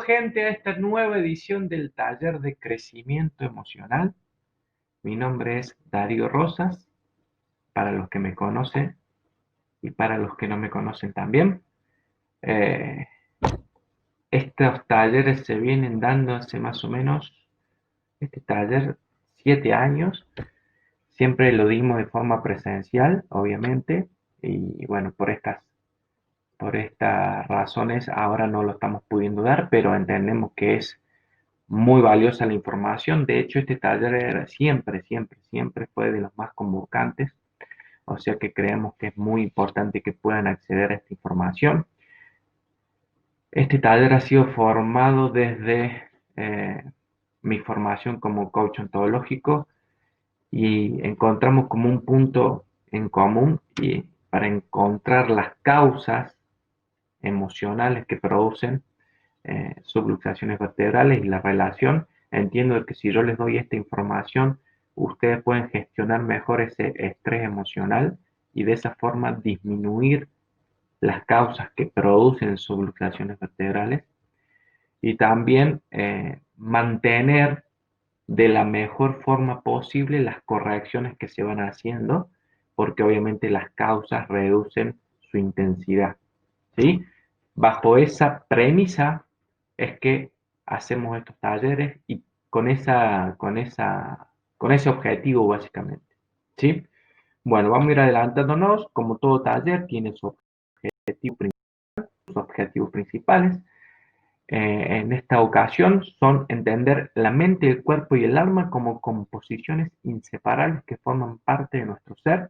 Gente, a esta nueva edición del taller de crecimiento emocional. Mi nombre es Darío Rosas, para los que me conocen y para los que no me conocen también. Eh, Estos talleres se vienen dando hace más o menos, este taller, 7 años. Siempre lo dimos de forma presencial, obviamente, y bueno, por estas razones ahora no lo estamos pudiendo dar, pero entendemos que es muy valiosa la información. De hecho, este taller siempre fue de los más convocantes, o sea que creemos que es muy importante que puedan acceder a esta información. Este taller ha sido formado desde mi formación como coach ontológico y encontramos como un punto en común y para encontrar las causas emocionales que producen subluxaciones vertebrales y la relación. Entiendo que si yo les doy esta información, ustedes pueden gestionar mejor ese estrés emocional y de esa forma disminuir las causas que producen subluxaciones vertebrales y también mantener de la mejor forma posible las correcciones que se van haciendo, porque obviamente las causas reducen su intensidad, ¿sí? Bajo esa premisa es que hacemos estos talleres y con ese objetivo básicamente, ¿sí? Bueno, vamos a ir adelantándonos, como todo taller tiene sus objetivos principales. En esta ocasión son entender la mente, el cuerpo y el alma como composiciones inseparables que forman parte de nuestro ser.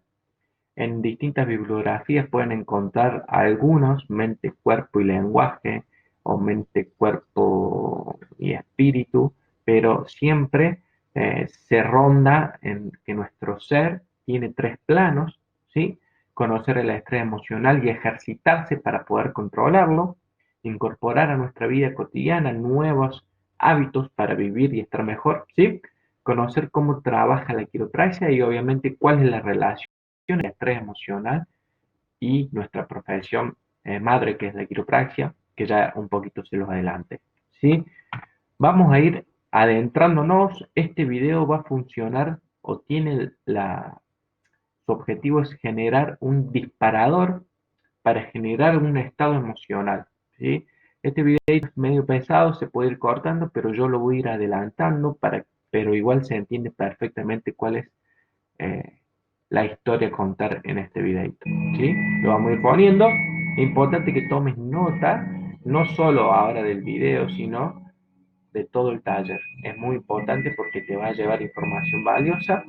En distintas bibliografías pueden encontrar algunos, mente, cuerpo y lenguaje, o mente, cuerpo y espíritu, pero siempre se ronda en que nuestro ser tiene tres planos, ¿sí? Conocer el estrés emocional y ejercitarse para poder controlarlo, incorporar a nuestra vida cotidiana nuevos hábitos para vivir y estar mejor, ¿sí? Conocer cómo trabaja la quiropraxia y obviamente cuál es la relación el estrés emocional y nuestra profesión madre, que es la quiropraxia, que ya un poquito se los adelante. ¿Sí? Vamos a ir adentrándonos. Este video va a funcionar o tiene su objetivo es generar un disparador para generar un estado emocional. ¿Sí? Este video es medio pesado, se puede ir cortando, pero yo lo voy a ir adelantando, pero igual se entiende perfectamente cuál es eh, la historia a contar en este videito, ¿sí? Lo vamos a ir poniendo. Es importante que tomes nota, no solo ahora del video, sino de todo el taller. Es muy importante porque te va a llevar información valiosa.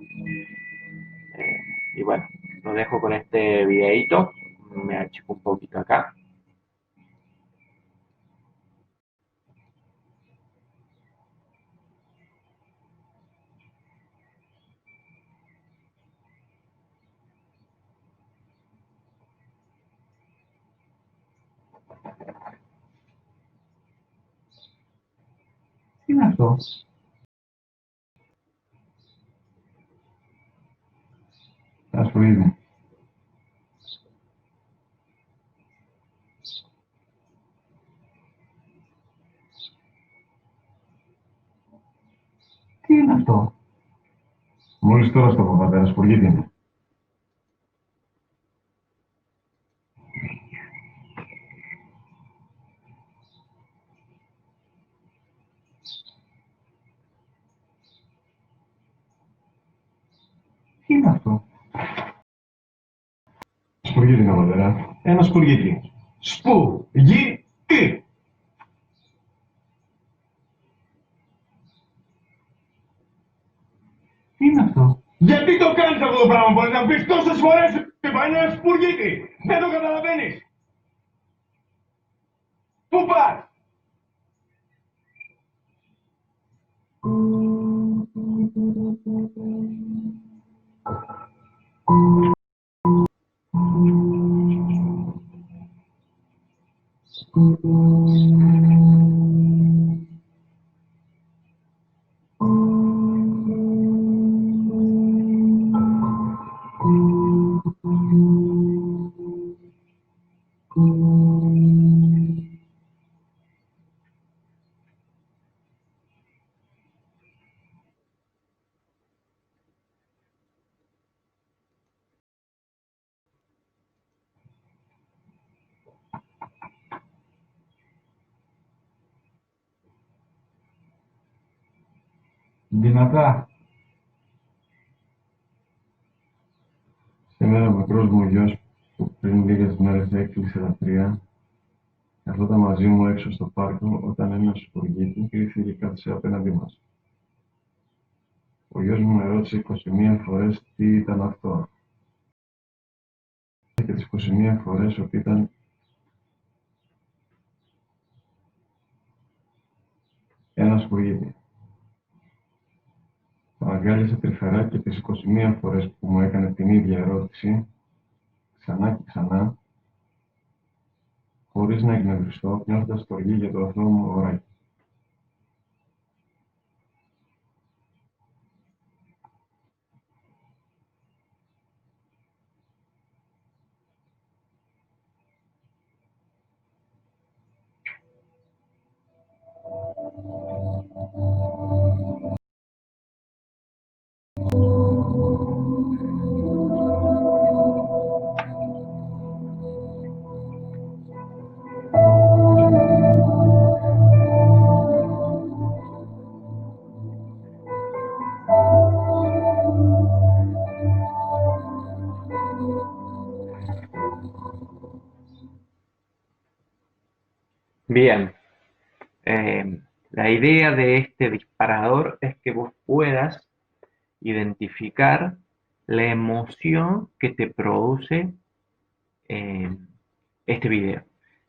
Y bueno, lo dejo con este videito. Me achico un poquito acá. ¿Qué pasó? Estás ruido. Τι είναι αυτό? Μόλις τώρα στο πατέρας που γίνει. Τι είναι αυτό? Σπουργίτη είναι πατέρα. Ένα σπουργίτη. Σπουργίτη! Τι είναι αυτό? Γιατί το κάνεις αυτό το πράγμα, μπορείς να πεις τόσες φορές είπα, είναι ένα σπουργίτη. Δεν το καταλαβαίνεις. Πού πας? Δυνατά. Σήμερα ο μικρός μου γιος που πριν λίγες μέρες έκλεισε τα τρία, καθόταν μαζί μου έξω στο πάρκο όταν ένα σπουργίτη ήρθε και κάθισε απέναντί μας. Ο γιος μου με ρώτησε 21 φορές τι ήταν αυτό και τις 21 φορές ότι ήταν ένα σπουργίτη. Το αγκάλιασε τρυφερά και τις 21 φορές που μου έκανε την ίδια ερώτηση, ξανά και ξανά, χωρίς να εκνευριστώ, νιώθοντας στοργή για το αθώο μου αγοράκι. Bien, la idea de este disparador es que vos puedas identificar la emoción que te produce eh, este video.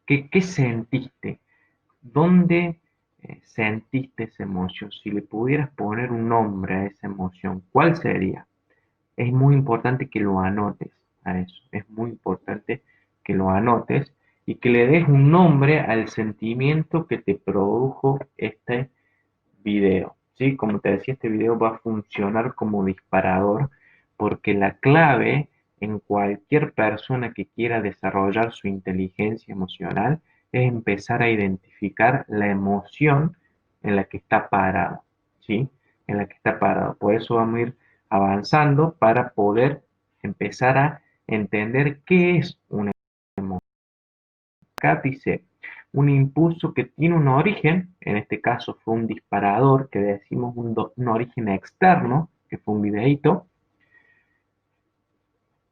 ¿Qué sentiste? ¿Dónde sentiste esa emoción? Si le pudieras poner un nombre a esa emoción, ¿cuál sería? Es muy importante que lo anotes a eso. Es muy importante que lo anotes y que le des un nombre al sentimiento que te produjo este video. ¿Sí? Como te decía, este video va a funcionar como disparador porque la clave en cualquier persona que quiera desarrollar su inteligencia emocional es empezar a identificar la emoción en la que está parado, ¿sí? En la que está parado. Por eso vamos a ir avanzando para poder empezar a entender qué es una emoción. Acá dice, un impulso que tiene un origen, en este caso fue un disparador, que decimos un origen externo, que fue un videíto,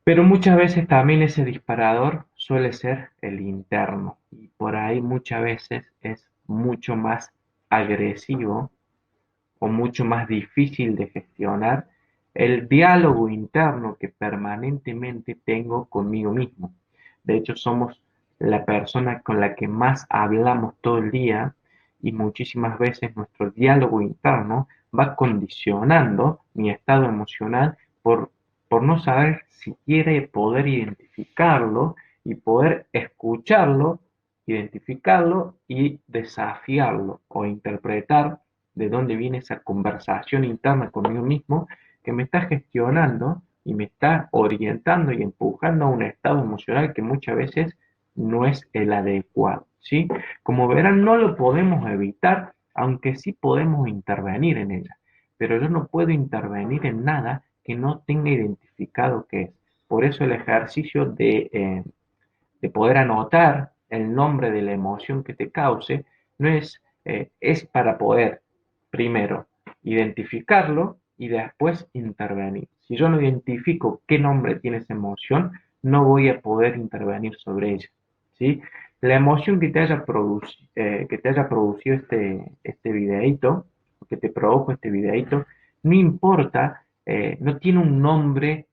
pero muchas veces también ese disparador suele ser el interno, y por ahí muchas veces es mucho más agresivo o mucho más difícil de gestionar el diálogo interno que permanentemente tengo conmigo mismo. De hecho, somos la persona con la que más hablamos todo el día y muchísimas veces nuestro diálogo interno va condicionando mi estado emocional por, por no saber siquiera poder identificarlo y poder escucharlo, identificarlo y desafiarlo o interpretar de dónde viene esa conversación interna conmigo mismo que me está gestionando y me está orientando y empujando a un estado emocional que muchas veces no es el adecuado, ¿sí? Como verán, no lo podemos evitar, aunque sí podemos intervenir en ella, pero yo no puedo intervenir en nada que no tenga identificado qué es. Por eso el ejercicio de poder anotar el nombre de la emoción que te cause, no es, es para poder, primero, identificarlo y después intervenir. Si yo no identifico qué nombre tiene esa emoción, no voy a poder intervenir sobre ella. ¿Sí? La emoción que te haya producido este videíto, que te produjo este videíto, no importa, no tiene un nombre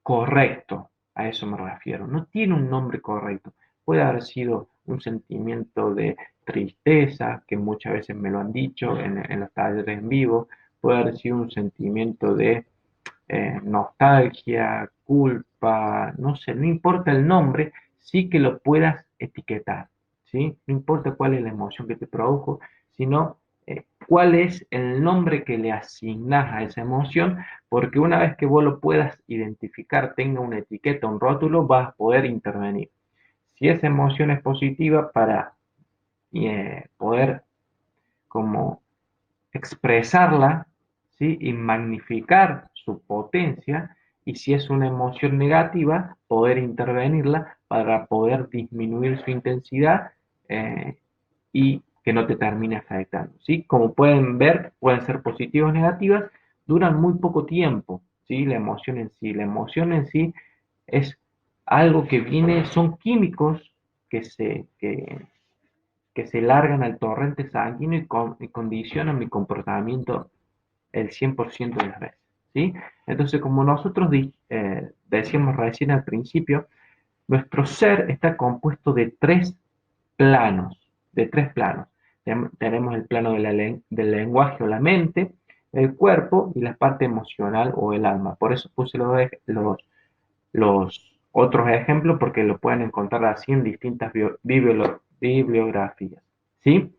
correcto, a eso me refiero. No tiene un nombre correcto. Puede haber sido un sentimiento de tristeza, que muchas veces me lo han dicho en los talleres en vivo. Puede haber sido un sentimiento de nostalgia, culpa, no sé, no importa el nombre, sí que lo puedas etiquetar, ¿sí? No importa cuál es la emoción que te produjo, sino cuál es el nombre que le asignas a esa emoción, porque una vez que vos lo puedas identificar, tenga una etiqueta, un rótulo, vas a poder intervenir. Si esa emoción es positiva, para poder como expresarla, ¿sí? Y magnificar su potencia, y si es una emoción negativa, poder intervenirla para poder disminuir su intensidad eh, y que no te termine afectando, ¿sí? Como pueden ver, pueden ser positivas o negativas, duran muy poco tiempo, ¿sí? La emoción en sí. La emoción en sí es algo que viene, son químicos que se largan al torrente sanguíneo y condicionan mi comportamiento el 100% de las veces, ¿sí? Entonces, como nosotros decíamos recién al principio, nuestro ser está compuesto planos, de tres planos. Tenemos el plano del lenguaje o la mente, el cuerpo y la parte emocional o el alma. Por eso puse los otros ejemplos porque lo pueden encontrar así en distintas bibliografías, ¿sí?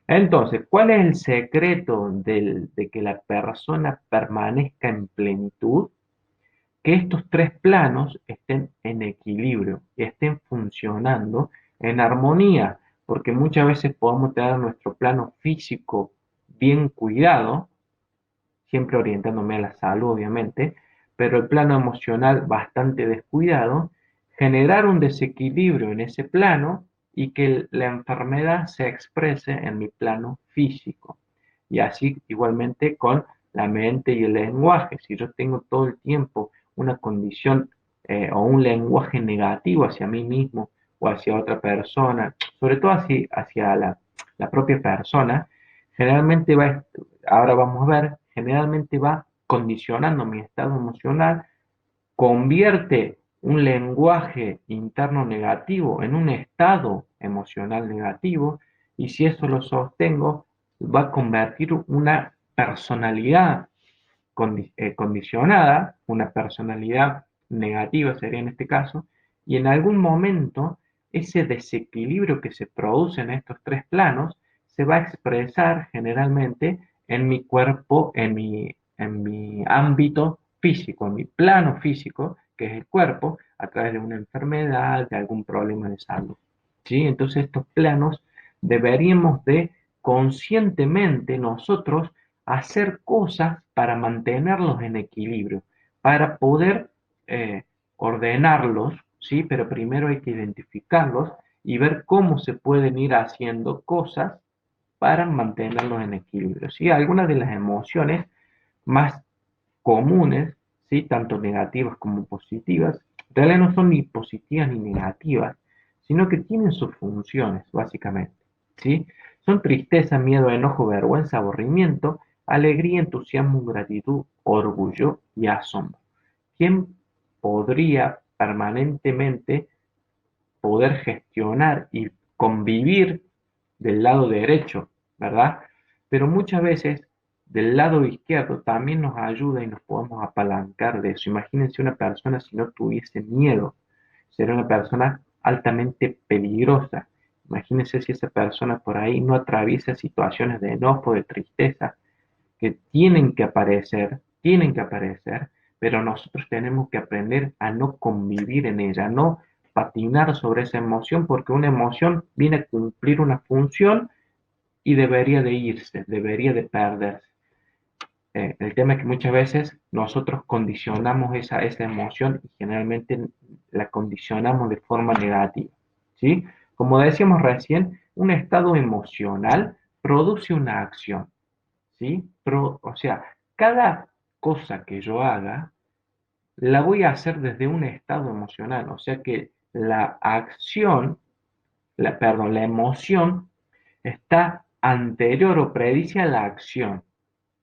Entonces, ¿cuál es el secreto de que la persona permanezca en plenitud? Que estos tres planos estén en equilibrio, estén funcionando en armonía, porque muchas veces podemos tener nuestro plano físico bien cuidado, siempre orientándome a la salud, obviamente, pero el plano emocional bastante descuidado, generar un desequilibrio en ese plano y que la enfermedad se exprese en mi plano físico. Y así igualmente con la mente y el lenguaje. Si yo tengo todo el tiempo una condición o un lenguaje negativo hacia mí mismo o hacia otra persona, sobre todo hacia la propia persona, generalmente ahora vamos a ver, generalmente va condicionando mi estado emocional, convierte un lenguaje interno negativo en un estado emocional negativo, y si eso lo sostengo, va a convertir una personalidad condicionada, una personalidad negativa sería en este caso, y en algún momento ese desequilibrio que se produce en estos tres planos se va a expresar generalmente en mi cuerpo, en mi ámbito físico, en mi plano físico, que es el cuerpo, a través de una enfermedad, de algún problema de salud. ¿Sí? Entonces estos planos deberíamos de conscientemente nosotros hacer cosas para mantenerlos en equilibrio, para poder ordenarlos, ¿sí? Pero primero hay que identificarlos y ver cómo se pueden ir haciendo cosas para mantenerlos en equilibrio, ¿sí? Algunas de las emociones más comunes, ¿sí? Tanto negativas como positivas, en realidad no son ni positivas ni negativas, sino que tienen sus funciones, básicamente, ¿sí? Son tristeza, miedo, enojo, vergüenza, aburrimiento, alegría, entusiasmo, gratitud, orgullo y asombro. ¿Quién podría permanentemente poder gestionar y convivir del lado derecho, ¿verdad? Pero muchas veces del lado izquierdo también nos ayuda y nos podemos apalancar de eso. Imagínense una persona si no tuviese miedo, sería una persona altamente peligrosa. Imagínense si esa persona por ahí no atraviesa situaciones de enojo, de tristeza, que tienen que aparecer, pero nosotros tenemos que aprender a no convivir en ella, a no patinar sobre esa emoción, porque una emoción viene a cumplir una función y debería de irse, debería de perderse. El tema es que muchas veces nosotros condicionamos esa emoción y generalmente la condicionamos de forma negativa, ¿sí? Como decíamos recién, un estado emocional produce una acción. ¿Sí? O sea, cada cosa que yo haga, la voy a hacer desde un estado emocional. O sea que la acción, perdón, la emoción está anterior o predice a la acción.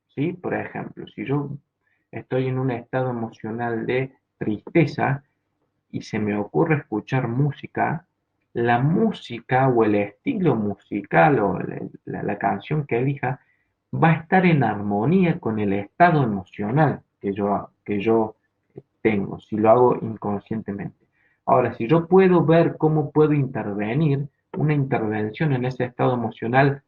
¿Sí? Por ejemplo, si yo estoy en un estado emocional de tristeza y se me ocurre escuchar música, la música o el estilo musical o la canción que elija va a estar en armonía con el estado emocional que yo tengo, si lo hago inconscientemente. Ahora, si yo puedo ver cómo puedo intervenir, una intervención en ese estado emocional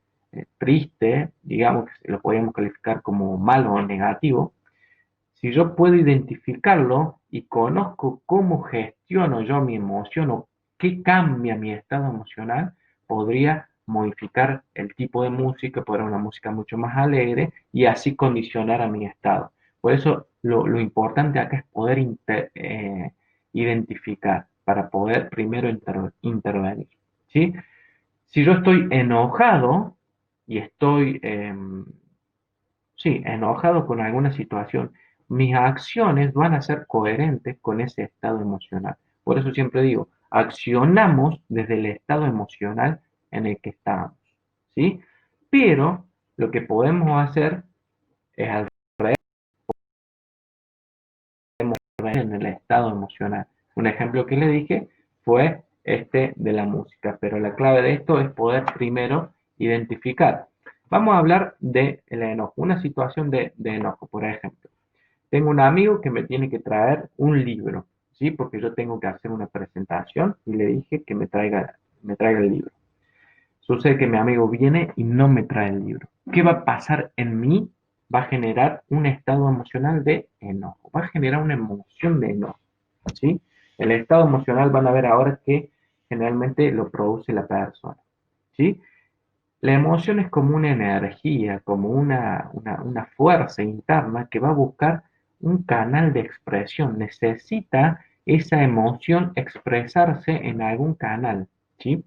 triste, digamos que lo podríamos calificar como malo o negativo, si yo puedo identificarlo y conozco cómo gestiono yo mi emoción o qué cambia mi estado emocional, podría modificar el tipo de música, poner una música mucho más alegre y así condicionar a mi estado. Por eso lo importante acá es poder identificar para poder primero intervenir. ¿Sí? Si yo estoy enojado, y estoy, sí, enojado con alguna situación, mis acciones van a ser coherentes con ese estado emocional. Por eso siempre digo, accionamos desde el estado emocional en el que estamos, ¿sí? Pero lo que podemos hacer es al en el estado emocional. Un ejemplo que le dije fue este de la música, pero la clave de esto es poder primero identificar. Vamos a hablar del enojo, una situación de enojo, por ejemplo. Tengo un amigo que me tiene que traer un libro, ¿sí? Porque yo tengo que hacer una presentación y le dije que me traiga el libro. Sucede que mi amigo viene y no me trae el libro. ¿Qué va a pasar en mí? Va a generar un estado emocional de enojo, va a generar una emoción de enojo, ¿sí? El estado emocional van a ver ahora que generalmente lo produce la persona, ¿sí? La emoción es como una energía, como una fuerza interna que va a buscar un canal de expresión. Necesita esa emoción expresarse en algún canal, ¿sí?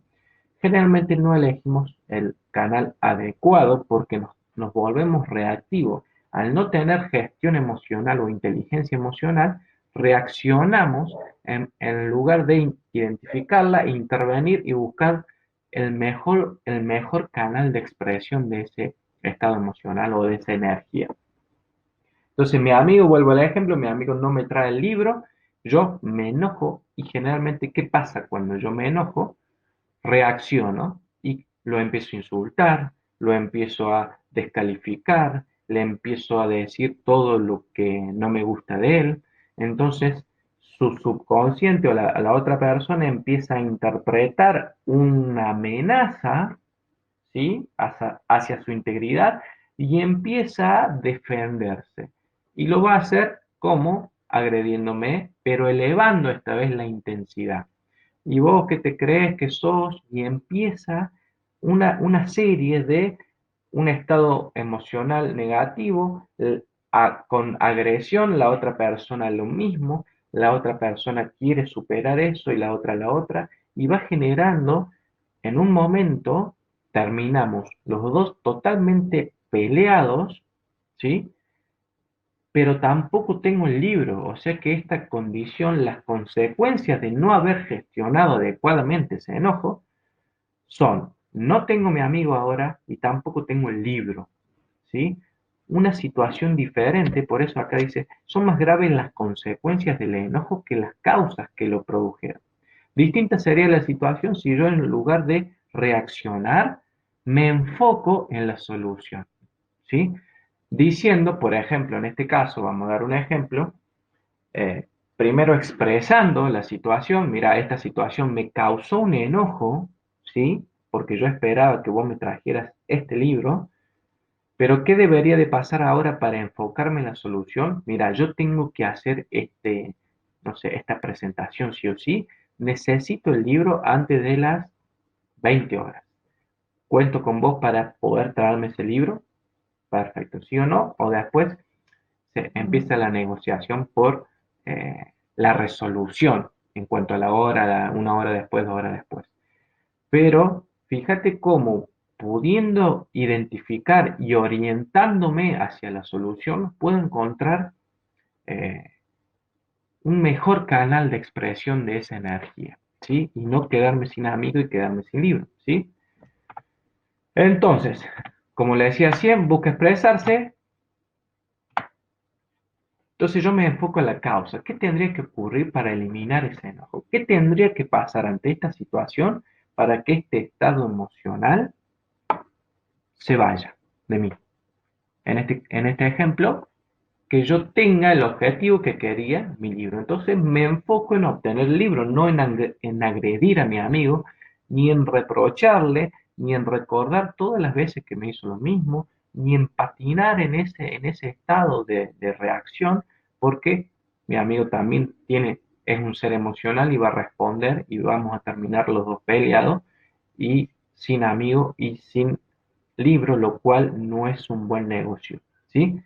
Generalmente no elegimos el canal adecuado porque nos volvemos reactivos. Al no tener gestión emocional o inteligencia emocional, reaccionamos en lugar de identificarla, intervenir y buscar el mejor canal de expresión de ese estado emocional o de esa energía. Entonces, mi amigo, vuelvo al ejemplo, mi amigo no me trae el libro, yo me enojo y generalmente, ¿qué pasa cuando yo me enojo? Reacciono y lo empiezo a insultar, lo empiezo a descalificar, le empiezo a decir todo lo que no me gusta de él. Entonces, su subconsciente o la otra persona empieza a interpretar una amenaza, ¿sí? Hacia su integridad y empieza a defenderse. Y lo va a hacer como agrediéndome, pero elevando esta vez la intensidad. Y vos que te crees que sos, y empieza una serie de un estado emocional negativo, con agresión, la otra persona lo mismo, la otra persona quiere superar eso y la otra, y va generando, en un momento, terminamos los dos totalmente peleados, ¿sí? Pero tampoco tengo el libro, o sea que esta condición, las consecuencias de no haber gestionado adecuadamente ese enojo, son, no tengo mi amigo ahora y tampoco tengo el libro, ¿sí? Una situación diferente, por eso acá dice, son más graves las consecuencias del enojo que las causas que lo produjeron. Distinta sería la situación si yo en lugar de reaccionar, me enfoco en la solución, ¿sí? Diciendo, por ejemplo, en este caso, vamos a dar un ejemplo, primero expresando la situación, mira, esta situación me causó un enojo, ¿sí? Porque yo esperaba que vos me trajeras este libro, pero ¿qué debería de pasar ahora para enfocarme en la solución? Mira, yo tengo que hacer no sé, esta presentación sí o sí, necesito el libro antes de las 20 horas. ¿Cuento con vos para poder traerme ese libro? Perfecto, ¿sí o no? O después se empieza la negociación por la resolución en cuanto a la hora, una hora después, 2 horas después. Pero fíjate cómo pudiendo identificar y orientándome hacia la solución, puedo encontrar eh, un mejor canal de expresión de esa energía, ¿sí? Y no quedarme sin amigo y quedarme sin libro, ¿sí? Entonces, como le decía siempre, busca expresarse. Entonces yo me enfoco en la causa. ¿Qué tendría que ocurrir para eliminar ese enojo? ¿Qué tendría que pasar ante esta situación para que este estado emocional se vaya de mí? En este ejemplo, que yo tenga el objetivo que quería mi libro. Entonces me enfoco en obtener el libro, no en agredir a mi amigo, ni en reprocharle, ni en recordar todas las veces que me hizo lo mismo, ni en patinar en ese estado de reacción, porque mi amigo también es un ser emocional y va a responder y vamos a terminar los dos peleados y sin amigo y sin libro, lo cual no es un buen negocio, ¿sí?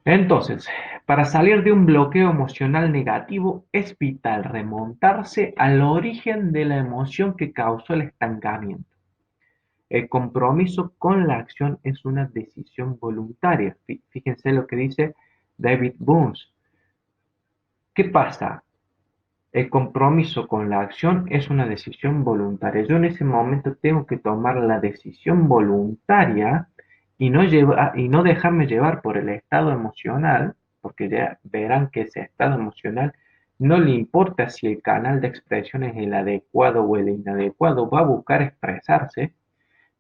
Entonces, para salir de un bloqueo emocional negativo es vital remontarse al origen de la emoción que causó el estancamiento. El compromiso con la acción es una decisión voluntaria. Fíjense lo que dice David Burns. ¿Qué pasa? El compromiso con la acción es una decisión voluntaria. Yo en ese momento tengo que tomar la decisión voluntaria y no dejarme llevar por el estado emocional, porque ya verán que ese estado emocional no le importa si el canal de expresión es el adecuado o el inadecuado, va a buscar expresarse,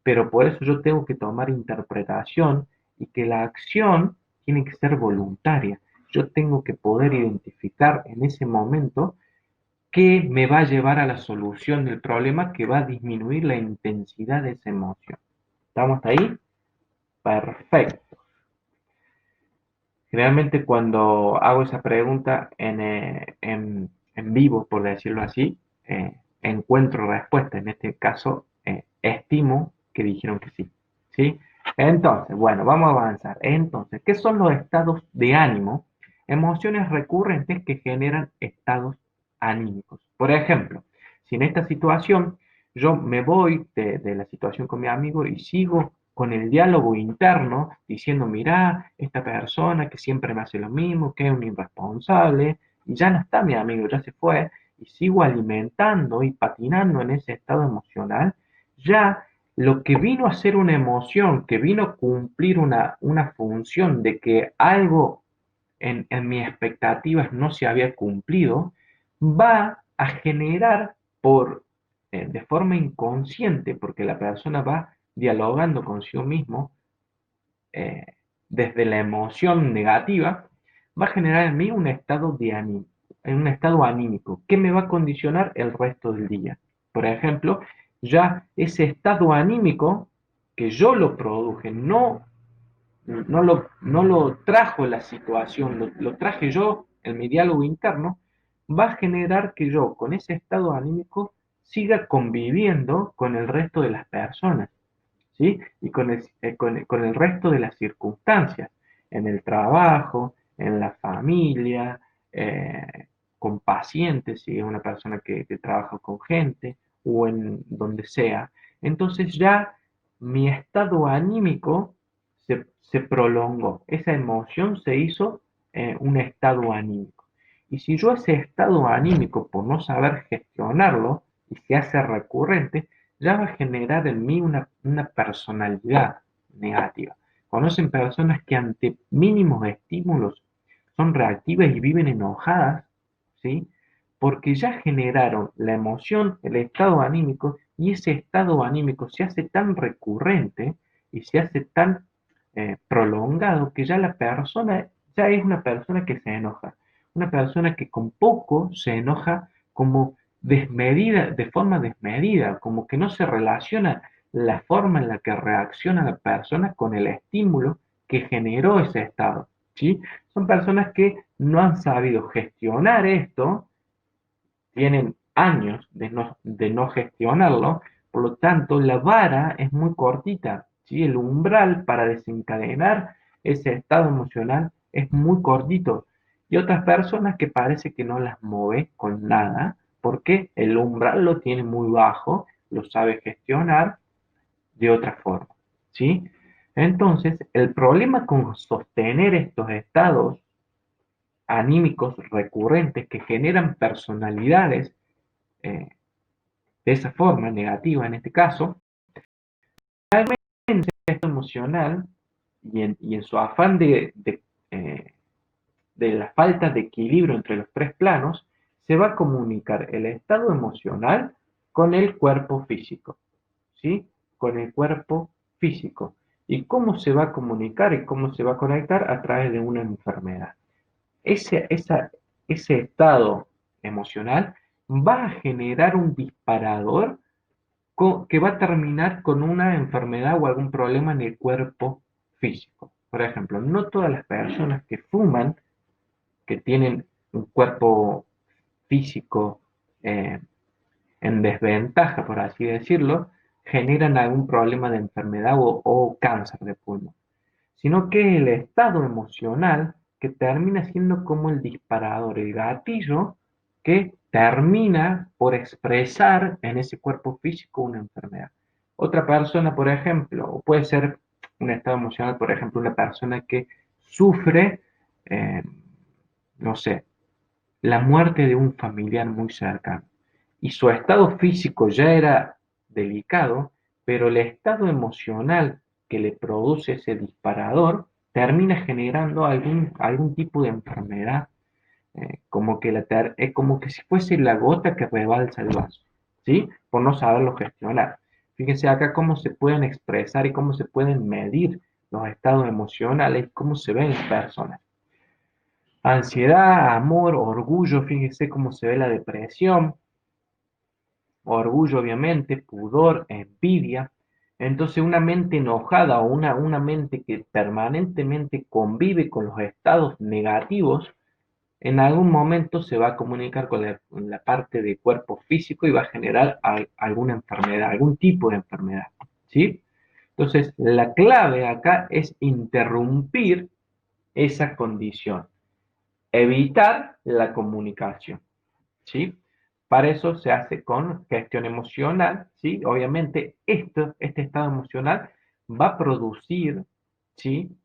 pero por eso yo tengo que tomar interpretación y que la acción tiene que ser voluntaria. Yo tengo que poder identificar en ese momento que me va a llevar a la solución del problema que va a disminuir la intensidad de esa emoción. ¿Estamos ahí? Perfecto. Generalmente cuando hago esa pregunta en vivo, por decirlo así, encuentro respuesta. En este caso, estimo que dijeron que sí. ¿Sí? Entonces, bueno, vamos a avanzar. Entonces, ¿qué son los estados de ánimo? Emociones recurrentes que generan estados anímicos. Por ejemplo, si en esta situación yo me voy de la situación con mi amigo y sigo con el diálogo interno, diciendo, mira, esta persona que siempre me hace lo mismo, que es un irresponsable, y ya no está mi amigo, ya se fue, y sigo alimentando y patinando en ese estado emocional, ya lo que vino a ser una emoción, que vino a cumplir una función de que algo en mis expectativas no se había cumplido, va a generar de forma inconsciente, porque la persona va dialogando consigo mismo eh, desde la emoción negativa, va a generar en mí un estado de ánimo, un estado anímico que me va a condicionar el resto del día. Por ejemplo, ya ese estado anímico que yo lo produje, no lo trajo la situación, lo traje yo en mi diálogo interno, va a generar que yo con ese estado anímico siga conviviendo con el resto de las personas, ¿sí? Y con el resto de las circunstancias, en el trabajo, en la familia, con pacientes, si es una persona que trabaja con gente, o en donde sea. Entonces ya mi estado anímico se prolongó, esa emoción se hizo un estado anímico. Y si yo ese estado anímico, por no saber gestionarlo, y se hace recurrente, ya va a generar en mí una personalidad negativa. Conocen personas que ante mínimos estímulos son reactivas y viven enojadas, ¿sí? Porque ya generaron la emoción, el estado anímico, y ese estado anímico se hace tan recurrente y se hace tan prolongado que ya la persona ya es una persona que se enoja, una persona que con poco se enoja como desmedida, de forma desmedida, como que no se relaciona la forma en la que reacciona la persona con el estímulo que generó ese estado, ¿sí? Son personas que no han sabido gestionar esto, tienen años de no gestionarlo, por lo tanto la vara es muy cortita, ¿sí? El umbral para desencadenar ese estado emocional es muy cortito. Y otras personas que parece que no las mueve con nada, porque el umbral lo tiene muy bajo, lo sabe gestionar de otra forma, ¿sí? Entonces, el problema con sostener estos estados anímicos recurrentes que generan personalidades eh, de esa forma, negativa en este caso, el estado emocional y en su afán de la falta de equilibrio entre los tres planos, se va a comunicar el estado emocional con el cuerpo físico, ¿sí? Con el cuerpo físico. ¿Y cómo se va a comunicar y cómo se va a conectar? A través de una enfermedad. Ese, esa, ese estado emocional va a generar un disparador que va a terminar con una enfermedad o algún problema en el cuerpo físico. Por ejemplo, no todas las personas que fuman, que tienen un cuerpo físico eh, en desventaja, por así decirlo, generan algún problema de enfermedad o cáncer de pulmón, sino que el estado emocional que termina siendo como el disparador, el gatillo que termina por expresar en ese cuerpo físico una enfermedad. Otra persona, por ejemplo, o puede ser un estado emocional, por ejemplo, una persona que sufre, eh, no sé, la muerte de un familiar muy cercano. Y su estado físico ya era delicado, pero el estado emocional que le produce ese disparador termina generando algún tipo de enfermedad, es como que si fuese la gota que rebalsa el vaso, ¿sí? Por no saberlo gestionar. Fíjense acá cómo se pueden expresar y cómo se pueden medir los estados emocionales, cómo se ven las personas. Ansiedad, amor, orgullo, fíjense cómo se ve la depresión, orgullo obviamente, pudor, envidia. Entonces una mente enojada o una mente que permanentemente convive con los estados negativos, en algún momento se va a comunicar con la parte de cuerpo físico y va a generar alguna enfermedad, algún tipo de enfermedad, ¿sí? Entonces, la clave acá es interrumpir esa condición, evitar la comunicación, ¿sí? Para eso se hace con gestión emocional, ¿sí? Obviamente, este estado emocional va a producir, ¿sí?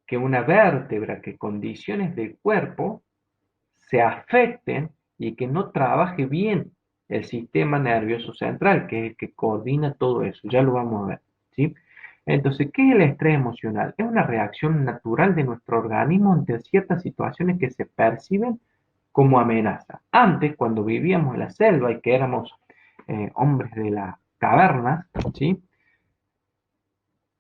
Que una vértebra, que condiciones del cuerpo se afecten y que no trabaje bien el sistema nervioso central, que es el que coordina todo eso. Ya lo vamos a ver, ¿sí? Entonces, ¿qué es el estrés emocional? Es una reacción natural de nuestro organismo ante ciertas situaciones que se perciben como amenaza. Antes, cuando vivíamos en la selva y que éramos hombres de las cavernas, ¿sí?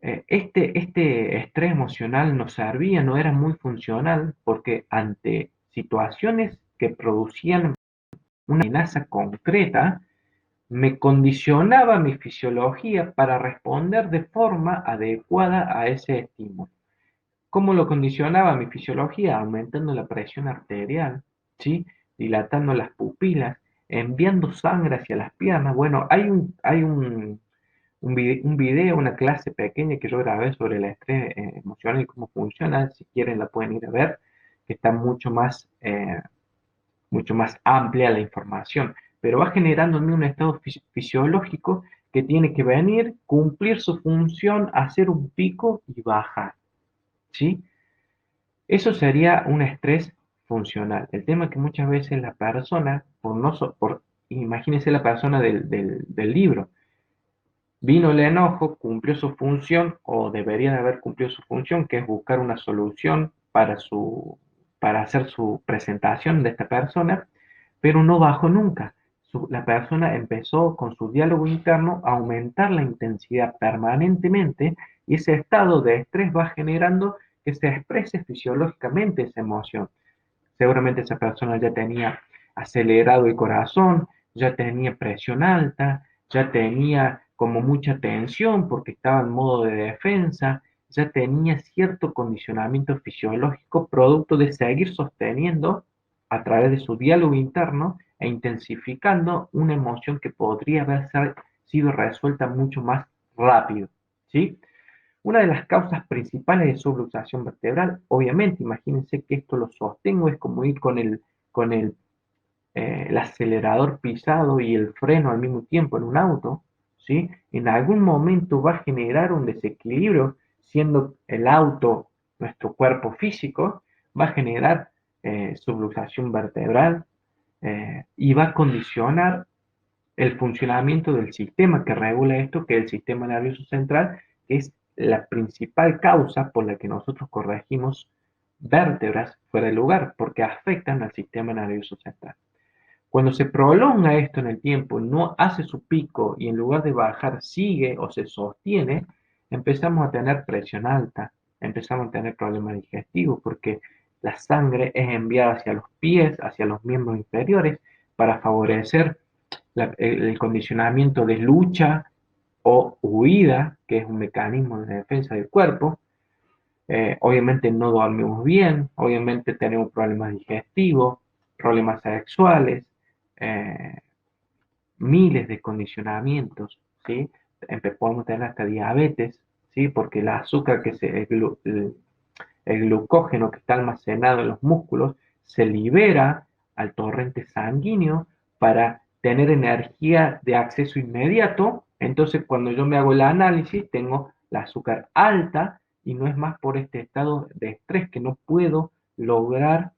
Este estrés emocional nos servía, no era muy funcional, porque ante situaciones que producían una amenaza concreta, me condicionaba mi fisiología para responder de forma adecuada a ese estímulo. ¿Cómo lo condicionaba mi fisiología? Aumentando la presión arterial, ¿sí? Dilatando las pupilas, enviando sangre hacia las piernas. Bueno, un video, una clase pequeña que yo grabé sobre el estrés emocional y cómo funciona. Si quieren la pueden ir a ver, que está mucho más amplia la información, pero va generando en mí un estado fisiológico que tiene que venir, cumplir su función, hacer un pico y bajar, ¿sí? Eso sería un estrés funcional. El tema es que muchas veces la persona, imagínense la persona del libro, vino el enojo, cumplió su función o debería de haber cumplido su función, que es buscar una solución para hacer su presentación de esta persona, pero no bajó nunca. La persona empezó con su diálogo interno a aumentar la intensidad permanentemente y ese estado de estrés va generando que se exprese fisiológicamente esa emoción. Seguramente esa persona ya tenía acelerado el corazón, ya tenía presión alta, ya tenía como mucha tensión porque estaba en modo de defensa, ya tenía cierto condicionamiento fisiológico producto de seguir sosteniendo a través de su diálogo interno e intensificando una emoción que podría haber sido resuelta mucho más rápido, ¿sí? Una de las causas principales de subluxación vertebral, obviamente, imagínense que esto lo sostengo, es como ir el acelerador pisado y el freno al mismo tiempo en un auto, ¿sí? En algún momento va a generar un desequilibrio, siendo el auto nuestro cuerpo físico, va a generar subluxación vertebral y va a condicionar el funcionamiento del sistema que regula esto, que es el sistema nervioso central, que es la principal causa por la que nosotros corregimos vértebras fuera de lugar, porque afectan al sistema nervioso central. Cuando se prolonga esto en el tiempo, no hace su pico y en lugar de bajar sigue o se sostiene, empezamos a tener presión alta, empezamos a tener problemas digestivos porque la sangre es enviada hacia los pies, hacia los miembros inferiores, para favorecer el condicionamiento de lucha o huida, que es un mecanismo de defensa del cuerpo. Obviamente no dormimos bien, obviamente tenemos problemas digestivos, problemas sexuales, eh, miles de condicionamientos, ¿sí? Podemos tener hasta diabetes, ¿sí? Porque el azúcar el glucógeno que está almacenado en los músculos se libera al torrente sanguíneo para tener energía de acceso inmediato. Entonces, cuando yo me hago el análisis, tengo el azúcar alta y no es más por este estado de estrés que no puedo lograr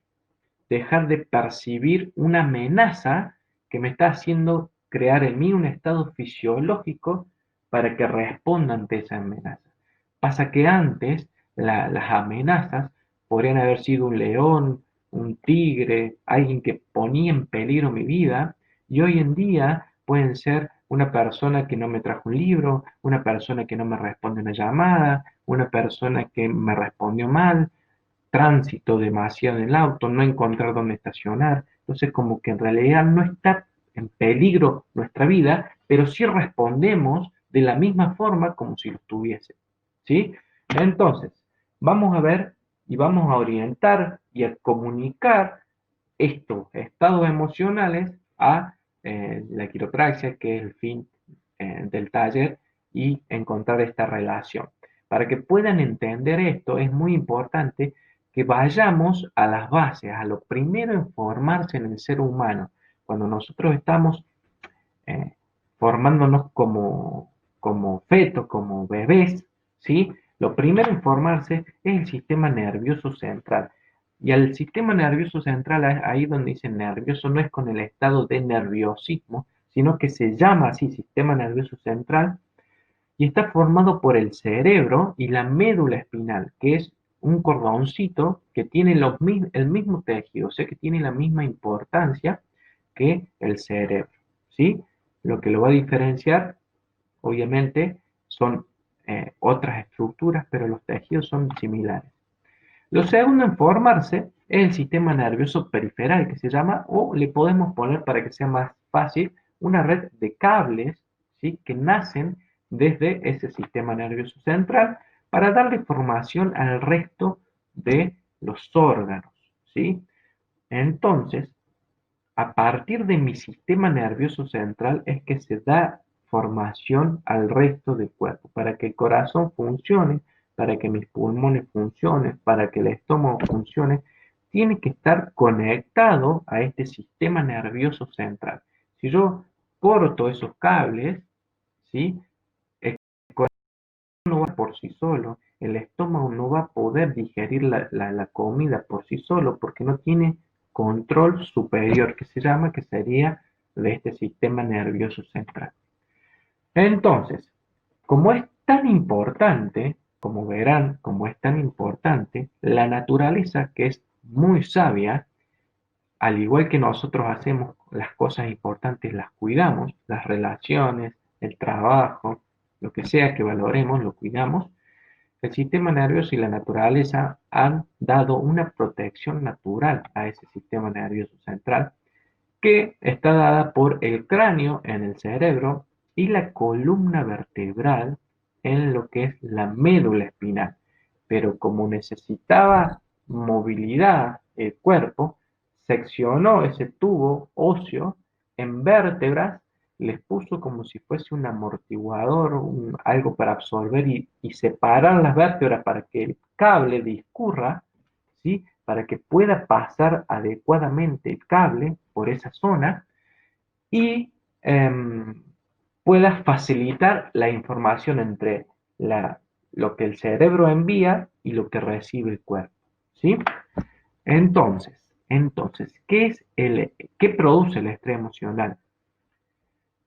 dejar de percibir una amenaza que me está haciendo crear en mí un estado fisiológico para que responda ante esa amenaza. Pasa que antes las amenazas podrían haber sido un león, un tigre, alguien que ponía en peligro mi vida, y hoy en día pueden ser una persona que no me trajo un libro, una persona que no me responde una llamada, una persona que me respondió mal, tránsito demasiado en el auto, no encontrar dónde estacionar. Entonces, como que en realidad no está en peligro nuestra vida, pero sí respondemos de la misma forma como si lo tuviese. ¿Sí? Entonces, vamos a ver y vamos a orientar y a comunicar estos estados emocionales a la quiropraxia, que es el fin del taller, y encontrar esta relación. Para que puedan entender esto, es muy importante que vayamos a las bases, a lo primero en formarse en el ser humano. Cuando nosotros estamos eh, formándonos como fetos, como bebés, ¿sí? Lo primero en formarse es el sistema nervioso central. Y al sistema nervioso central, ahí donde dice nervioso, no es con el estado de nerviosismo, sino que se llama así sistema nervioso central y está formado por el cerebro y la médula espinal, que es un cordoncito que tiene el mismo tejido, o sea que tiene la misma importancia que el cerebro, ¿sí? Lo que lo va a diferenciar, obviamente, son otras estructuras, pero los tejidos son similares. Lo segundo en formarse es el sistema nervioso periferal, que se llama, o le podemos poner para que sea más fácil, una red de cables, ¿sí? Que nacen desde ese sistema nervioso central para darle formación al resto de los órganos, ¿sí? Entonces, a partir de mi sistema nervioso central es que se da formación al resto del cuerpo, para que el corazón funcione, para que mis pulmones funcionen, para que el estómago funcione, tiene que estar conectado a este sistema nervioso central. Si yo corto esos cables, ¿sí? El corazón no va por sí solo, el estómago no va a poder digerir la comida por sí solo porque no tiene control superior, que se llama, que sería de este sistema nervioso central. Entonces, como es tan importante, como verán, como es tan importante, la naturaleza, que es muy sabia, al igual que nosotros hacemos las cosas importantes, las cuidamos, las relaciones, el trabajo, lo que sea que valoremos, lo cuidamos. El sistema nervioso y la naturaleza han dado una protección natural a ese sistema nervioso central que está dada por el cráneo en el cerebro y la columna vertebral en lo que es la médula espinal. Pero como necesitaba movilidad el cuerpo, seccionó ese tubo óseo en vértebras, les puso como si fuese un amortiguador, algo para absorber y separar las vértebras para que el cable discurra, ¿sí? Para que pueda pasar adecuadamente el cable por esa zona y pueda facilitar la información entre lo que el cerebro envía y lo que recibe el cuerpo, ¿sí? Entonces, ¿qué produce el estrés emocional?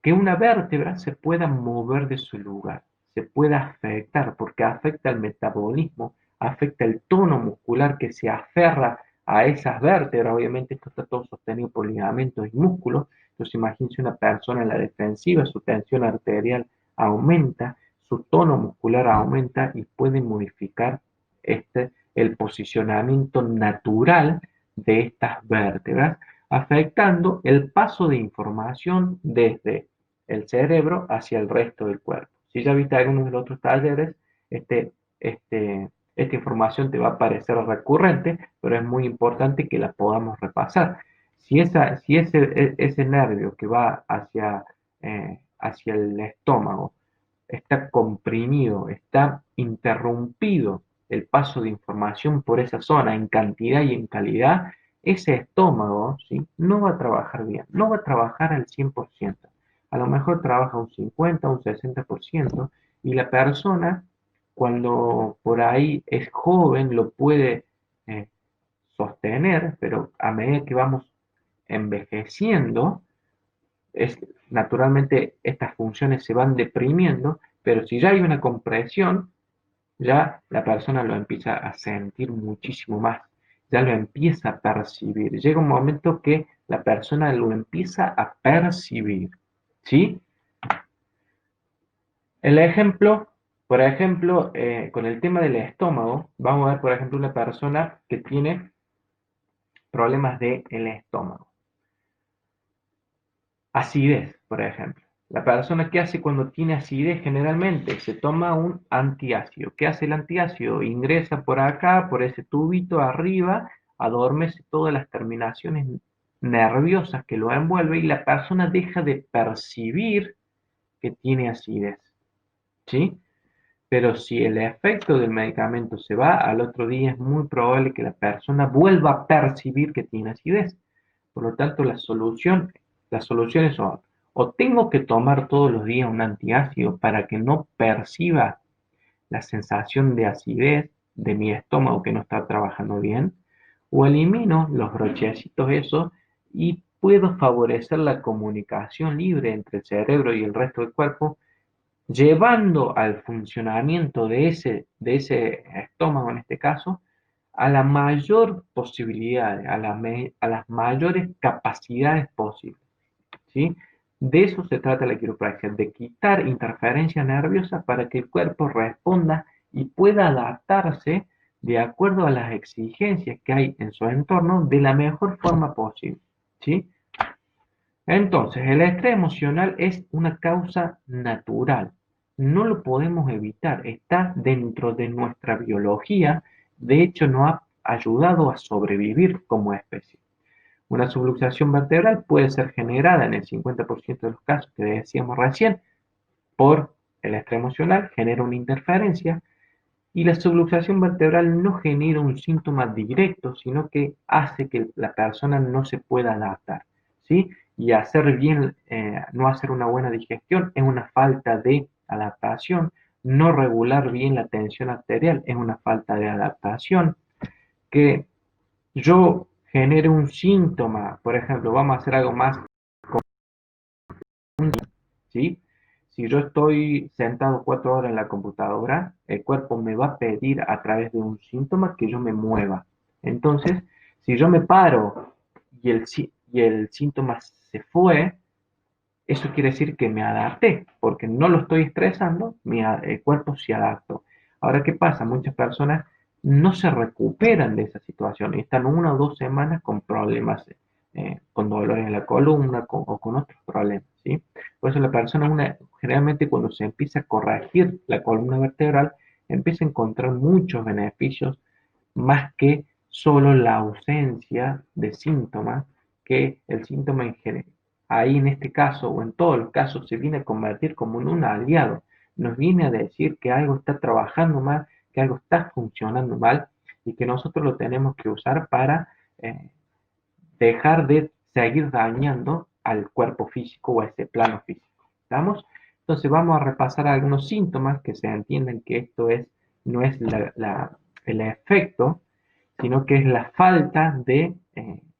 Que una vértebra se pueda mover de su lugar, se pueda afectar, porque afecta el metabolismo, afecta el tono muscular que se aferra a esas vértebras. Obviamente esto está todo sostenido por ligamentos y músculos. Entonces imagínense una persona en la defensiva, su tensión arterial aumenta, su tono muscular aumenta y puede modificar el posicionamiento natural de estas vértebras, afectando el paso de información desde el cerebro hacia el resto del cuerpo. Si ya viste algunos de los otros talleres, este, esta información te va a parecer recurrente, pero es muy importante que la podamos repasar. Si ese nervio que va hacia el estómago está comprimido, está interrumpido el paso de información por esa zona en cantidad y en calidad, ese estómago, ¿sí? No va a trabajar bien, no va a trabajar al 100%. A lo mejor trabaja un 50, un 60%, y la persona, cuando por ahí es joven, lo puede eh, sostener, pero a medida que vamos envejeciendo, es, naturalmente estas funciones se van deprimiendo, pero si ya hay una compresión, ya la persona lo empieza a sentir muchísimo más, ya lo empieza a percibir. Llega un momento que la persona lo empieza a percibir, ¿sí? El ejemplo, por ejemplo, con el tema del estómago, vamos a ver, por ejemplo, una persona que tiene problemas del estómago. Acidez, por ejemplo. La persona que hace cuando tiene acidez generalmente se toma un antiácido. ¿Qué hace el antiácido? Ingresa por acá, por ese tubito arriba, adormece todas las terminaciones nerviosas que lo envuelve y la persona deja de percibir que tiene acidez. ¿Sí? Pero si el efecto del medicamento se va, al otro día es muy probable que la persona vuelva a percibir que tiene acidez. Por lo tanto, las soluciones son, o tengo que tomar todos los días un antiácido para que no perciba la sensación de acidez de mi estómago que no está trabajando bien, o elimino los brochecitos esos y puedo favorecer la comunicación libre entre el cerebro y el resto del cuerpo, llevando al funcionamiento de ese estómago en este caso a la mayor posibilidad, a las mayores capacidades posibles, ¿sí? De eso se trata la quiropraxia, de quitar interferencia nerviosa para que el cuerpo responda y pueda adaptarse de acuerdo a las exigencias que hay en su entorno de la mejor forma posible, ¿sí? Entonces, el estrés emocional es una causa natural. No lo podemos evitar, está dentro de nuestra biología. De hecho, nos ha ayudado a sobrevivir como especie. Una subluxación vertebral puede ser generada en el 50% de los casos que decíamos recién por el estrés emocional, genera una interferencia y la subluxación vertebral no genera un síntoma directo, sino que hace que la persona no se pueda adaptar, ¿sí? Y hacer bien, no hacer una buena digestión es una falta de adaptación, no regular bien la tensión arterial es una falta de adaptación, que yo genere un síntoma, por ejemplo, vamos a hacer algo más, ¿sí? Si yo estoy sentado 4 horas en la computadora, el cuerpo me va a pedir a través de un síntoma que yo me mueva. Entonces, si yo me paro y el síntoma se fue, eso quiere decir que me adapté, porque no lo estoy estresando, el cuerpo se adaptó. Ahora, ¿qué pasa? Muchas personas no se recuperan de esa situación y están 1 o 2 semanas con problemas, con dolores en la columna o con otros problemas, ¿sí? Por eso la persona, generalmente cuando se empieza a corregir la columna vertebral, empieza a encontrar muchos beneficios más que solo la ausencia de síntomas, que el síntoma en general, ahí en este caso o en todos los casos, se viene a convertir como en un aliado. Nos viene a decir que algo está trabajando mal, que algo está funcionando mal y que nosotros lo tenemos que usar para dejar de seguir dañando al cuerpo físico o a ese plano físico. ¿Estamos? Entonces vamos a repasar algunos síntomas que se entiendan que no es el efecto, sino que es la falta de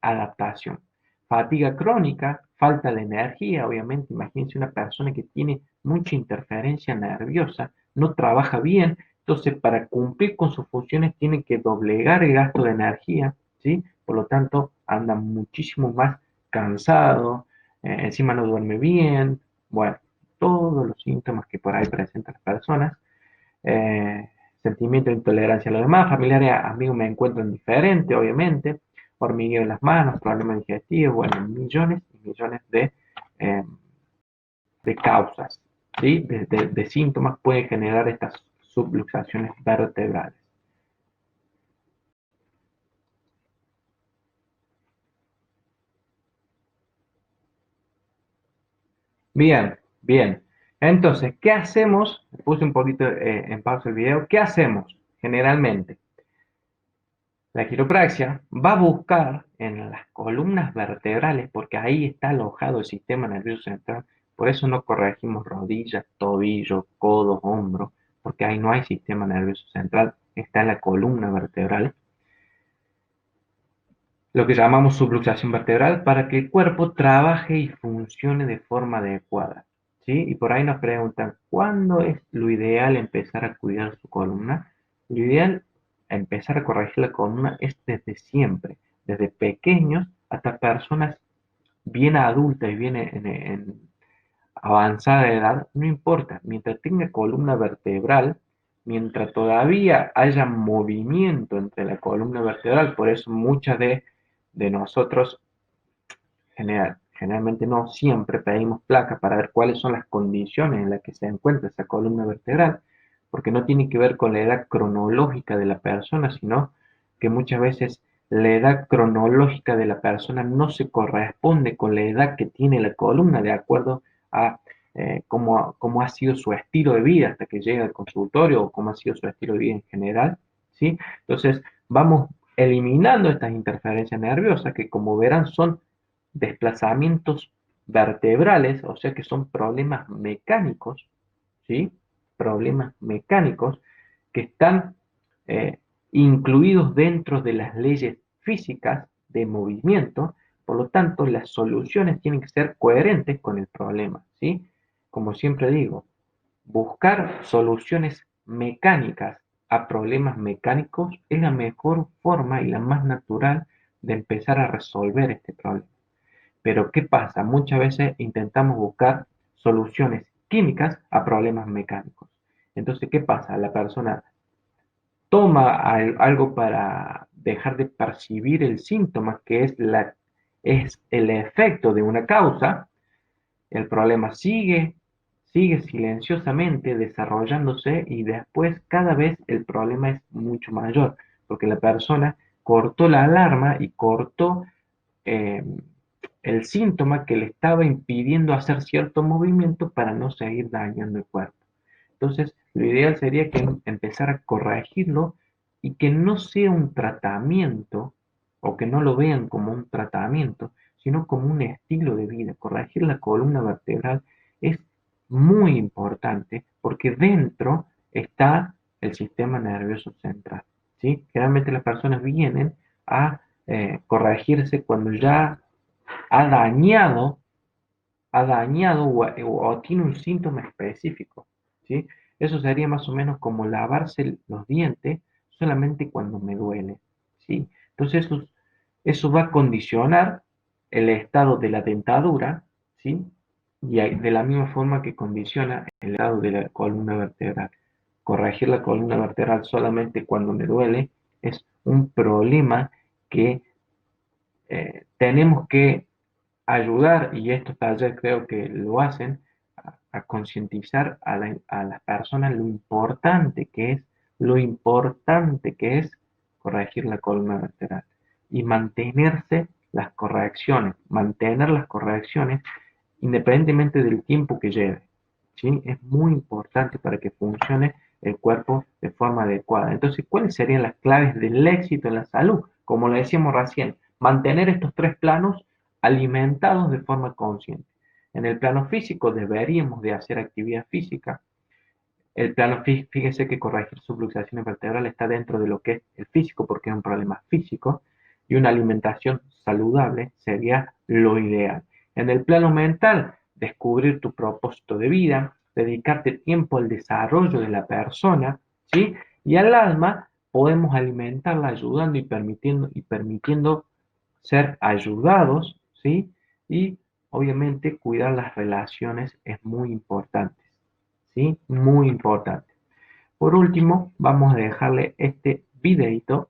adaptación. Fatiga crónica, falta de energía, obviamente. Imagínense una persona que tiene mucha interferencia nerviosa, no trabaja bien, entonces para cumplir con sus funciones tiene que doblegar el gasto de energía, ¿sí? Por lo tanto, anda muchísimo más cansado, encima no duerme bien, bueno, todos los síntomas que por ahí presentan las personas, sentimiento de intolerancia a los demás, familiares, amigos me encuentran diferente, obviamente, hormigueo en las manos, problemas digestivos, bueno, millones y millones eh, de causas, ¿sí? De síntomas pueden generar estas subluxaciones vertebrales. Bien, bien. Entonces, ¿qué hacemos? Puse un poquito en pausa el video. ¿Qué hacemos generalmente? La quiropraxia va a buscar en las columnas vertebrales, porque ahí está alojado el sistema nervioso central. Por eso no corregimos rodillas, tobillos, codos, hombros, porque ahí no hay sistema nervioso central, está en la columna vertebral, lo que llamamos subluxación vertebral, para que el cuerpo trabaje y funcione de forma adecuada. ¿Sí? Y por ahí nos preguntan, ¿cuándo es lo ideal empezar a cuidar su columna? Lo ideal empezar a corregir la columna es desde siempre, desde pequeños hasta personas bien adultas y bien en avanzada edad, no importa, mientras tenga columna vertebral, mientras todavía haya movimiento entre la columna vertebral, por eso muchas de nosotros, generalmente no siempre pedimos placa para ver cuáles son las condiciones en las que se encuentra esa columna vertebral, porque no tiene que ver con la edad cronológica de la persona, sino que muchas veces la edad cronológica de la persona no se corresponde con la edad que tiene la columna, de acuerdo a cómo ha sido su estilo de vida hasta que llega al consultorio o cómo ha sido su estilo de vida en general, ¿sí? Entonces, vamos eliminando estas interferencias nerviosas que, como verán, son desplazamientos vertebrales, o sea que son problemas mecánicos, ¿sí? Problemas mecánicos que están eh, incluidos dentro de las leyes físicas de movimiento, por lo tanto las soluciones tienen que ser coherentes con el problema, ¿sí? Como siempre digo, buscar soluciones mecánicas a problemas mecánicos es la mejor forma y la más natural de empezar a resolver este problema. Pero ¿qué pasa? Muchas veces intentamos buscar soluciones químicas a problemas mecánicos. Entonces, ¿qué pasa? La persona toma algo para dejar de percibir el síntoma, que es el efecto de una causa, el problema sigue silenciosamente desarrollándose y después cada vez el problema es mucho mayor, porque la persona cortó la alarma y cortó eh, el síntoma que le estaba impidiendo hacer cierto movimiento para no seguir dañando el cuerpo. Entonces, lo ideal sería que empezar a corregirlo y que no sea un tratamiento o que no lo vean como un tratamiento, sino como un estilo de vida. Corregir la columna vertebral es muy importante porque dentro está el sistema nervioso central. ¿Sí? Generalmente las personas vienen a corregirse cuando ya ha dañado, ha dañado o tiene un síntoma específico, ¿sí? Eso sería más o menos como lavarse los dientes solamente cuando me duele, ¿sí? Entonces eso va a condicionar el estado de la dentadura, ¿sí? Y de la misma forma que condiciona el estado de la columna vertebral. Corregir la columna vertebral solamente cuando me duele es un problema que tenemos que ayudar, y estos talleres creo que lo hacen, a concientizar a las personas lo importante que es corregir la columna vertebral y mantener las correcciones independientemente del tiempo que lleve, ¿sí? Es muy importante para que funcione el cuerpo de forma adecuada. Entonces, ¿cuáles serían las claves del éxito en la salud? Como lo decíamos recién, mantener estos tres planos alimentados de forma consciente. En el plano físico deberíamos de hacer actividad física. El plano físico, fíjese que corregir subluxaciones vertebrales está dentro de lo que es el físico porque es un problema físico y una alimentación saludable sería lo ideal. En el plano mental, descubrir tu propósito de vida, dedicarte tiempo al desarrollo de la persona, ¿sí? Y al alma podemos alimentarla ayudando y permitiendo ser ayudados, ¿sí? Y obviamente cuidar las relaciones es muy importante, ¿sí? Muy importante. Por último, vamos a dejarle este videito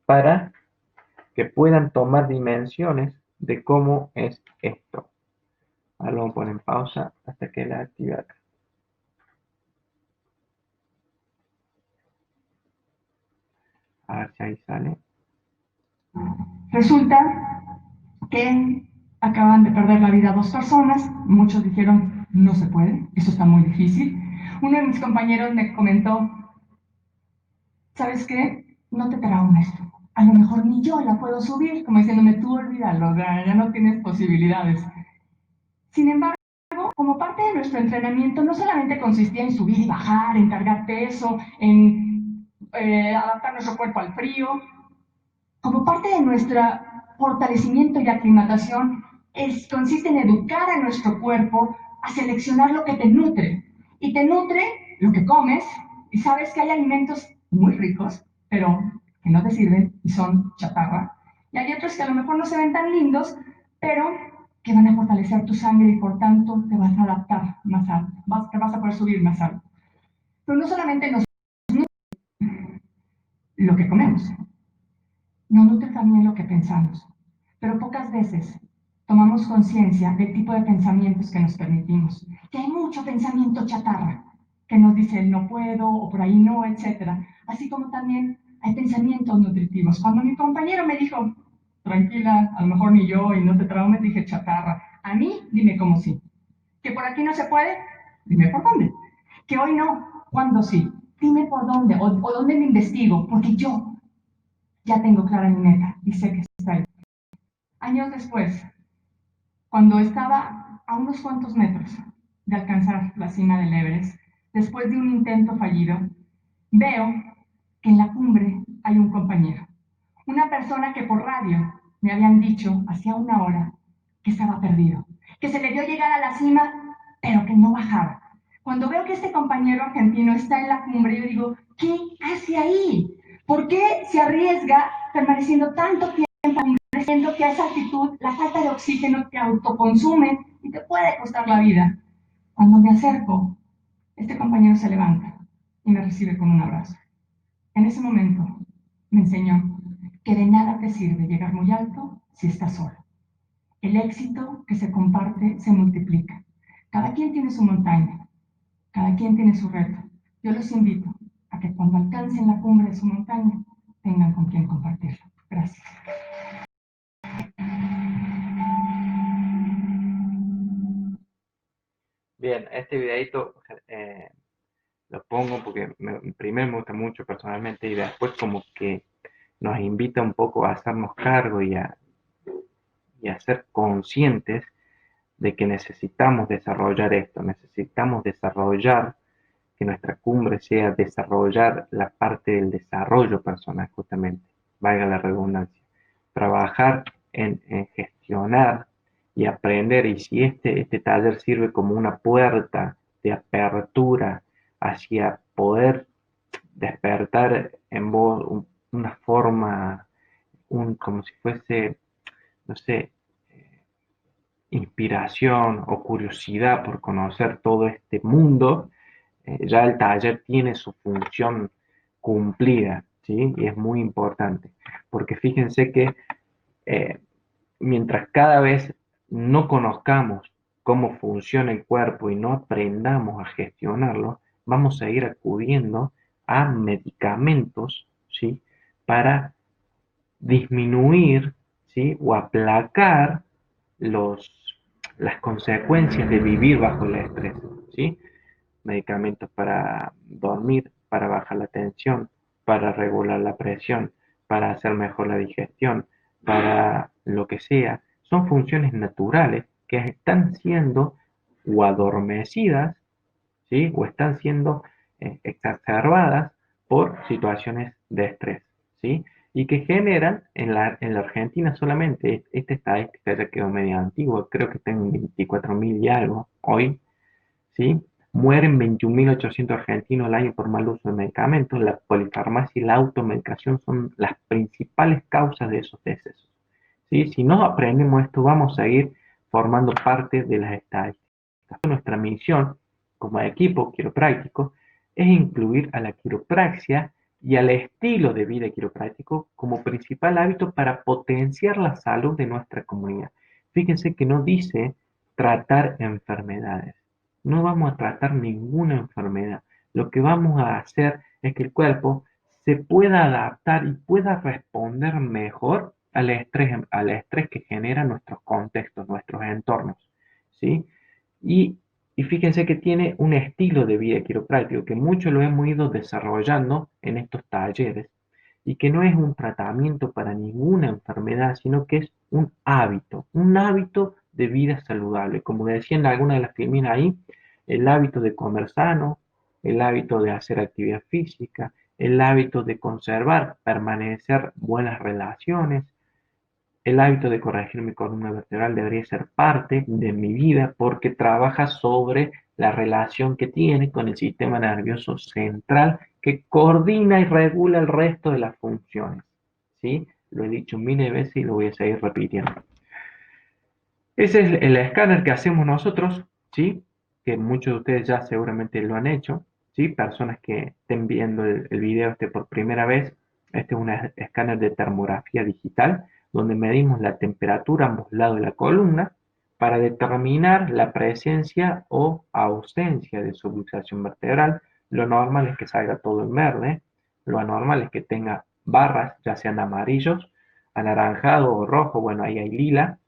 para que puedan tomar dimensiones de cómo es esto. Ahora lo vamos a poner en pausa hasta que la active acá. A ver si ahí sale. Resulta que acaban de perder la vida dos personas, muchos dijeron, no se puede, eso está muy difícil. Uno de mis compañeros me comentó, ¿sabes qué? No te traumes. A lo mejor ni yo la puedo subir, como diciéndome, tú olvídalo, ya no tienes posibilidades. Sin embargo, como parte de nuestro entrenamiento, no solamente consistía en subir y bajar, en cargar peso, en adaptar nuestro cuerpo al frío, como parte de nuestro fortalecimiento y aclimatación, consiste en educar a nuestro cuerpo a seleccionar lo que te nutre. Y te nutre lo que comes, y sabes que hay alimentos muy ricos, pero que no te sirven y son chatarra. Y hay otros que a lo mejor no se ven tan lindos, pero que van a fortalecer tu sangre y por tanto te vas a adaptar más alto, te vas a poder subir más alto. Pero no solamente nos lo que comemos, nos nutre también lo que pensamos, pero pocas veces tomamos conciencia del tipo de pensamientos que nos permitimos. Que hay mucho pensamiento chatarra que nos dice no puedo o por ahí no, etcétera. Así como también hay pensamientos nutritivos. Cuando mi compañero me dijo, tranquila, a lo mejor ni yo y no te traumes, dije chatarra. A mí, dime cómo sí. Que por aquí no se puede, dime por dónde. Que hoy no, ¿cuándo sí? Dime por dónde o dónde me investigo, porque yo ya tengo clara mi meta y sé que está ahí. Años después, cuando estaba a unos cuantos metros de alcanzar la cima del Everest, después de un intento fallido, veo que en la cumbre hay un compañero, una persona que por radio me habían dicho hacía una hora que estaba perdido, que se le dio llegar a la cima, pero que no bajaba. Cuando veo que este compañero argentino está en la cumbre, yo digo, ¿qué hace ahí? ¿Por qué se arriesga permaneciendo tanto tiempo siendo que a esa altitud la falta de oxígeno te autoconsume y te puede costar la vida? Cuando me acerco, este compañero se levanta y me recibe con un abrazo. En ese momento me enseñó que de nada te sirve llegar muy alto si estás solo. El éxito que se comparte se multiplica. Cada quien tiene su montaña, cada quien tiene su reto. Yo los invito a que cuando alcancen la cumbre de su montaña tengan con quien compartirlo. Gracias. Bien, este videito lo pongo porque primero me gusta mucho personalmente y después como que nos invita un poco a hacernos cargo y a ser conscientes de que necesitamos desarrollar esto, necesitamos desarrollar que nuestra cumbre sea desarrollar la parte del desarrollo personal, justamente, valga la redundancia, trabajar en gestionar y aprender, y si este taller sirve como una puerta de apertura hacia poder despertar en vos una forma, como si fuese, no sé, inspiración o curiosidad por conocer todo este mundo, ya el taller tiene su función cumplida, ¿sí? Y es muy importante, porque fíjense que eh, mientras cada vez no conozcamos cómo funciona el cuerpo y no aprendamos a gestionarlo, vamos a ir acudiendo a medicamentos, ¿sí? Para disminuir, ¿sí? O aplacar los, las consecuencias de vivir bajo el estrés, ¿sí? Medicamentos para dormir, para bajar la tensión, para regular la presión, para hacer mejor la digestión, para lo que sea. Son funciones naturales que están siendo o adormecidas, ¿sí? O están siendo exacerbadas por situaciones de estrés, ¿sí? Y que generan en la Argentina solamente, esta estadística ya quedó medio antigua, creo que está en 24.000 y algo hoy, ¿sí? Mueren 21.800 argentinos al año por mal uso de medicamentos. La polifarmacia y la automedicación son las principales causas de esos decesos, ¿sí? Si no aprendemos esto, vamos a ir formando parte de las estadísticas. Nuestra misión como equipo quiropráctico es incluir a la quiropraxia y al estilo de vida quiropráctico como principal hábito para potenciar la salud de nuestra comunidad. Fíjense que no dice tratar enfermedades. No vamos a tratar ninguna enfermedad. Lo que vamos a hacer es que el cuerpo se pueda adaptar y pueda responder mejor al estrés que generan nuestros contextos, nuestros entornos, ¿sí? Y Y fíjense que tiene un estilo de vida quiropráctico que mucho lo hemos ido desarrollando en estos talleres y que no es un tratamiento para ninguna enfermedad, sino que es un hábito de vida saludable. Como decían algunas de las filminas ahí, el hábito de comer sano, el hábito de hacer actividad física, el hábito de conservar, permanecer buenas relaciones, el hábito de corregir mi columna vertebral debería ser parte de mi vida porque trabaja sobre la relación que tiene con el sistema nervioso central que coordina y regula el resto de las funciones. ¿Sí? Lo he dicho miles de veces y lo voy a seguir repitiendo. Ese es el escáner que hacemos nosotros, ¿sí? Que muchos de ustedes ya seguramente lo han hecho, ¿sí? Personas que estén viendo el video este por primera vez, este es un escáner de termografía digital, donde medimos la temperatura a ambos lados de la columna para determinar la presencia o ausencia de subluxación vertebral. Lo normal es que salga todo en verde, lo anormal es que tenga barras, ya sean amarillos, anaranjado o rojo, bueno, ahí hay lila,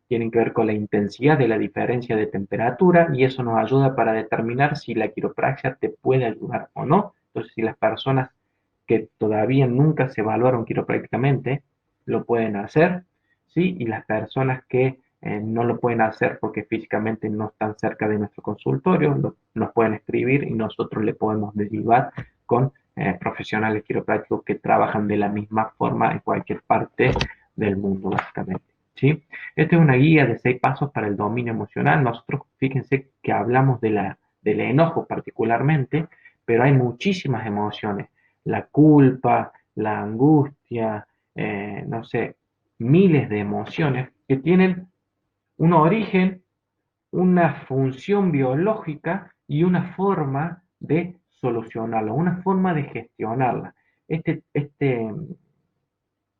tienen que ver con la intensidad de la diferencia de temperatura y eso nos ayuda para determinar si la quiropraxia te puede ayudar o no. Entonces, si las personas que todavía nunca se evaluaron quiroprácticamente lo pueden hacer, ¿sí? Y las personas que no lo pueden hacer porque físicamente no están cerca de nuestro consultorio, nos pueden escribir y nosotros le podemos derivar con profesionales quiroprácticos que trabajan de la misma forma en cualquier parte del mundo, básicamente. ¿Sí? Esta es una guía de 6 pasos para el dominio emocional. Nosotros, fíjense que hablamos del enojo particularmente, pero hay muchísimas emociones. La culpa, la angustia, no sé, miles de emociones que tienen un origen, una función biológica y una forma de solucionarla, una forma de gestionarla. Este, este,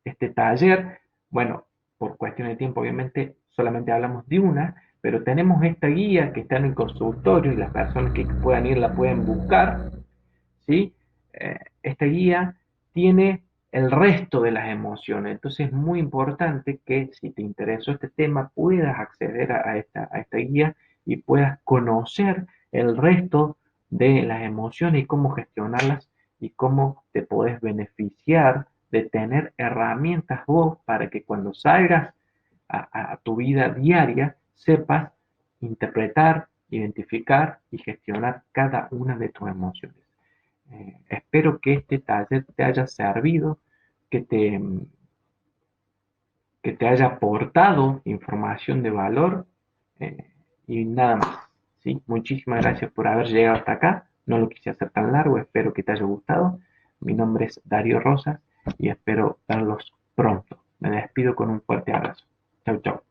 este taller, bueno, por cuestión de tiempo obviamente solamente hablamos de una, pero tenemos esta guía que está en el consultorio y las personas que puedan ir la pueden buscar, ¿sí? Esta guía tiene el resto de las emociones, entonces es muy importante que si te interesó este tema puedas acceder a esta guía y puedas conocer el resto de las emociones y cómo gestionarlas y cómo te podés beneficiar de tener herramientas vos para que cuando salgas a tu vida diaria sepas interpretar, identificar y gestionar cada una de tus emociones. Espero que este taller te haya servido, que te, que te haya aportado información de valor y nada más. ¿Sí? Muchísimas gracias por haber llegado hasta acá. No lo quise hacer tan largo, espero que te haya gustado. Mi nombre es Darío Rosas y espero verlos pronto. Me despido con un fuerte abrazo. Chau, chau.